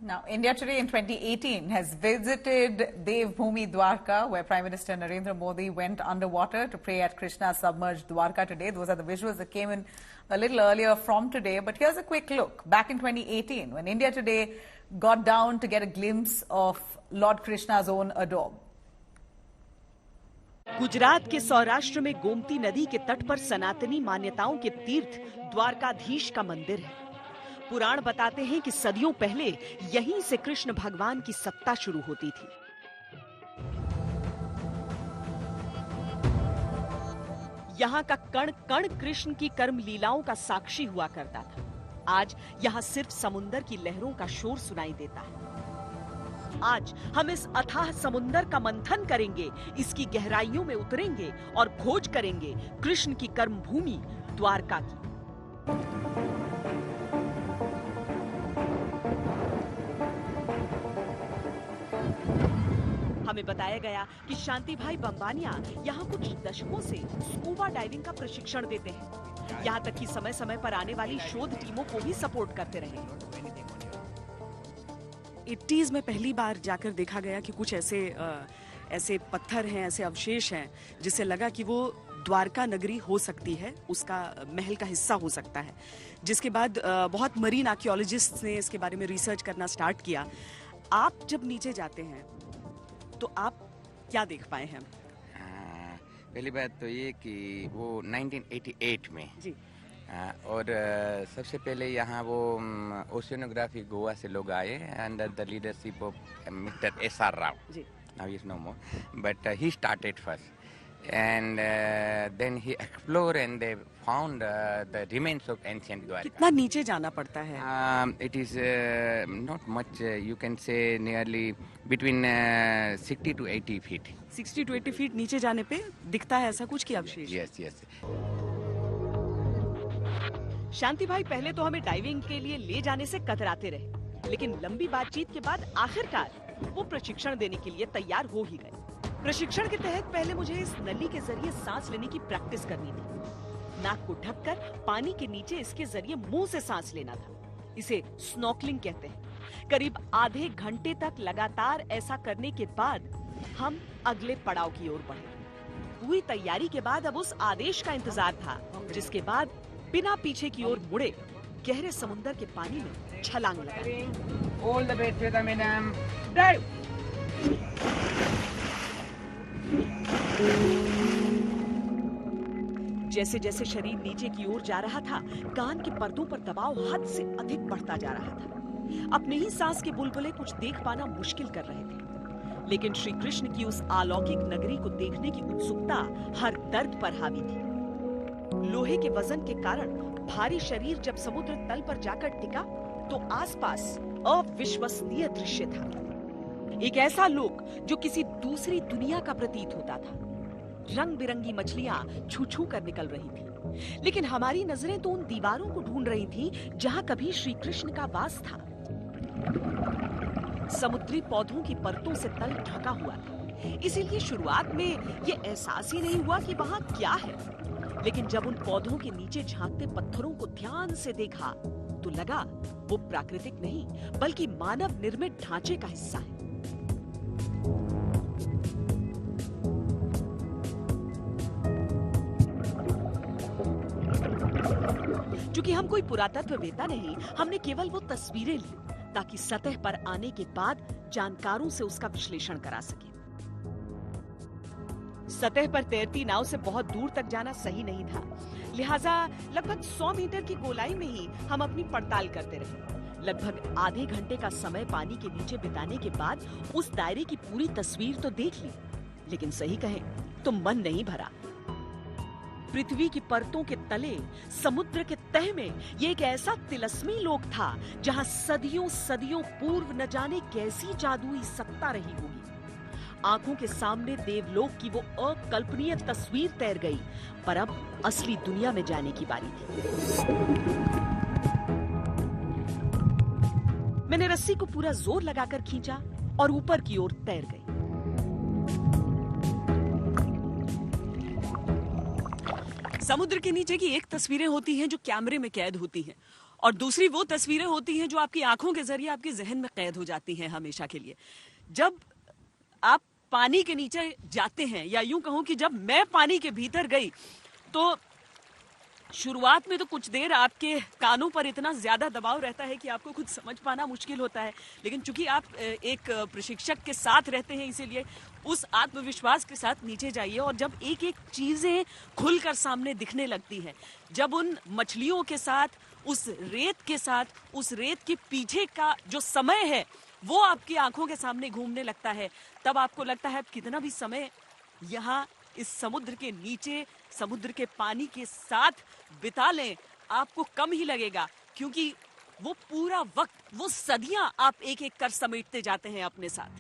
Now, India Today in 2018 has visited Dev Bhumi Dwarka, where Prime Minister Narendra Modi went underwater to pray at Krishna's submerged Dwarka today. Those are the visuals that came in a little earlier from today. But here's a quick look. Back in 2018, when India Today got down to get a glimpse of Lord Krishna's own adobe. Gujarat के सौराष्ट्र में गोमती नदी के तट पर सनातनी मान्यताओं के तीर्थ द्वारकाधीश का मंदिर है। पुराण बताते हैं कि सदियों पहले यहीं से कृष्ण भगवान की सत्ता शुरू होती थी। यहाँ का कण कण कृष्ण की कर्म लीलाओं का साक्षी हुआ करता था। आज यहाँ सिर्फ समुंदर की लहरों का शोर सुनाई देता है। आज हम इस अथाह समुंदर का मंथन करेंगे, इसकी गहराइयों में उतरेंगे और खोज करेंगे कृष्ण की कर्म भूमि द्वारका की। हमें बताया गया कि शांति भाई बंबानिया यहाँ कुछ दशकों से स्कूबा डाइविंग का प्रशिक्षण देते हैं। यहाँ तक कि समय समय पर आने वाली शोध टीमों को भी सपोर्ट करते रहे। 80s में पहली बार जाकर देखा गया कि कुछ ऐसे पत्थर हैं, ऐसे अवशेष हैं जिससे लगा कि वो द्वारका नगरी हो सकती है, उसका महल का हिस्सा हो सकता है। जिसके बाद बहुत मरीन आर्कियोलॉजिस्ट्स ने इसके बारे में रिसर्च करना स्टार्ट किया। आप जब नीचे जाते हैं तो आप क्या देख पाए हैं? पहली बात तो ये कि वो 1988 में जी और सबसे पहले यहाँ वो ओशियोनोग्राफी गोवा से लोग आए under the leadership of mister S R. Rao. Now he is no more, but he started first and then he explored and they found the remains of ancient Dwarka. कितना नीचे जाना पड़ता है? It is not much, you can say nearly between 60 to 80 feet. 60 to 80 feet नीचे जाने पे दिखता है ऐसा कुछ की अवशेष? Yes, yes. शांति भाई पहले तो हमें डाइविंग के लिए ले जाने से कतराते रहे, लेकिन लंबी बातचीत के बाद आखिरकार वो प्रशिक्षण देने के लिए तैयार हो ही गए। प्रशिक्षण के तहत पहले मुझे इस नली के जरिए सांस लेने की प्रैक्टिस करनी थी। नाक को ढककर पानी के नीचे इसके जरिए मुंह से सांस लेना था। इसे स्नॉर्कलिंग कहते हैं। करीब आधे घंटे तक लगातार ऐसा करने के बाद हम अगले पड़ाव की ओर बढ़े। पूरी तैयारी के बाद अब उस आदेश का इंतजार था, जिसके बाद बिना पीछे की ओर मुड़े गहरे समुद्र के पानी में छलांग लगाई। जैसे जैसे शरीर नीचे की ओर जा रहा था, कान के पर्दों पर दबाव हद से अधिक बढ़ता जा रहा था। अपने ही सांस के बुलबुले कुछ देख पाना मुश्किल कर रहे थे, लेकिन श्री कृष्ण की उस अलौकिक नगरी को देखने की उत्सुकता हर दर्द पर हावी थी। लोहे के वजन के कारण भारी शरीर जब समुद्र तल पर जाकर टिका तो आसपास अविश्वसनीय दृश्य था। एक ऐसा लोक जो किसी दूसरी दुनिया का प्रतीत होता था। रंग बिरंगी मछलियां छू छू कर निकल रही थी, लेकिन हमारी नजरें तो उन दीवारों को ढूंढ रही थी जहां कभी श्री कृष्ण का वास था। समुद्री पौधों की परतों से तल ढका हुआ था, इसीलिए शुरुआत में ये एहसास ही नहीं हुआ कि वहां क्या है। लेकिन जब उन पौधों के नीचे झांकते पत्थरों को ध्यान से देखा तो लगा वो प्राकृतिक नहीं बल्कि मानव निर्मित ढांचे का हिस्सा है। चूंकि हम कोई पुरातत्ववेत्ता नहीं, हमने केवल वो तस्वीरें ली ताकि सतह पर आने के बाद जानकारों से उसका विश्लेषण करा सके। सतह पर तैरती नाव से बहुत दूर तक जाना सही नहीं था, लिहाजा लगभग 100 मीटर की गोलाई में ही हम अपनी पड़ताल करते रहे। लगभग आधे घंटे का समय पानी के नीचे बिताने के बाद उस दायरे की पूरी तस्वीर तो देख ली, लेकिन सही कहें तो मन नहीं भरा। पृथ्वी की परतों के तले समुद्र के तह में ये एक ऐसा तिलस्मी लोक था जहां सदियों सदियों पूर्व न जाने कैसी जादुई सत्ता रही होगी। आंखों के सामने देवलोक की वो अकल्पनीय तस्वीर तैर गई, पर अब असली दुनिया में जाने की बारी थी। मैंने रस्सी को पूरा जोर लगाकर खींचा और ऊपर की ओर तैर गई। समुद्र के नीचे की एक तस्वीरें होती हैं जो कैमरे में कैद होती हैं, और दूसरी वो तस्वीरें होती हैं जो आपकी आंखों के जरिए आपके जहन में कैद हो जाती हैं हमेशा के लिए। जब आप पानी के नीचे जाते हैं, या यूं कहूं कि जब मैं पानी के भीतर गई, तो शुरुआत में तो कुछ देर आपके कानों पर इतना ज्यादा दबाव रहता है कि आपको कुछ समझ पाना मुश्किल होता है, लेकिन चूंकि आप एक प्रशिक्षक के साथ रहते हैं, इसीलिए उस आत्मविश्वास के साथ नीचे जाइए। और जब एक एक चीजें खुलकर सामने दिखने लगती है, जब उन मछलियों के साथ, उस रेत के साथ, उस रेत के पीछे का जो समय है वो आपकी आंखों के सामने घूमने लगता है, तब आपको लगता है कितना भी समय यहाँ इस समुद्र के नीचे, समुद्र के पानी के साथ बिता लें, आपको कम ही लगेगा, क्योंकि वो पूरा वक्त, वो सदियां आप एक एक कर समेटते जाते हैं अपने साथ।